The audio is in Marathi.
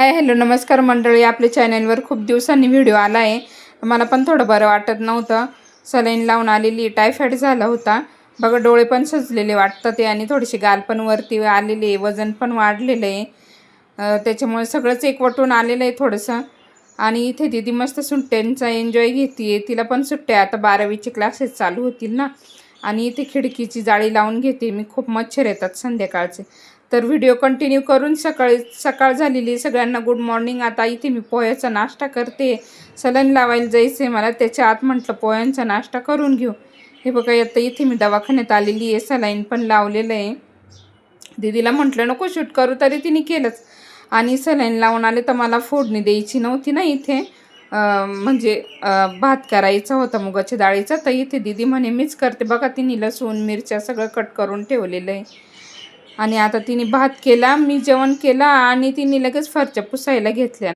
हाय हॅलो नमस्कार मंडळी, आपल्या चॅनलवर खूप दिवसांनी व्हिडिओ आला आहे. मला पण थोडं बरं वाटत नव्हतं. सलाईन लावून आलेली, टायफॉईड झाला होता बघा. डोळे पण सजलेले वाटतं ते आणि थोडीशी गाल पण वरती आलेली आहे, वजन पण वाढलेलं आहे. त्याच्यामुळे सगळंच एकवटून आलेलं आहे थोडंसं. आणि इथे दीदी मस्त सुट्ट्यांचा एन्जॉय घेते. तिला पण सुट्ट्या आता 12वीचे क्लासेस चालू होतील ना. आणि इथे खिडकीची जाळी लावून घेते मी. खूप मच्छर येतात संध्याकाळचे. तर व्हिडिओ कंटिन्यू करून सकाळ झालेली. सगळ्यांना गुड मॉर्निंग. आता इथे मी पोह्याचा नाश्ता करते. सलाईन लावायला जायचं आहे मला, त्याच्या आत म्हटलं पोह्यांचा नाश्ता करून घेऊ. हे बघा, आता इथे मी दवाखान्यात आलेली आहे. सलाईन पण लावलेलं आहे. दीदीला म्हटलं नको शूट करू, तरी तिने केलंच. आणि सलाईन लावून आले तर मला फोडणी द्यायची नव्हती ना इथे. म्हणजे भात करायचा होता मुगाच्या डाळीचा. तर इथे दीदी म्हणे मीच करते. बघा, तिने लसूण मिरच्या सगळं कट करून ठेवलेलं आहे. आणि आता तिने भात केला, मी जेवण केला आणि तिने लगेच फरच्या पुसायला घेतल्या.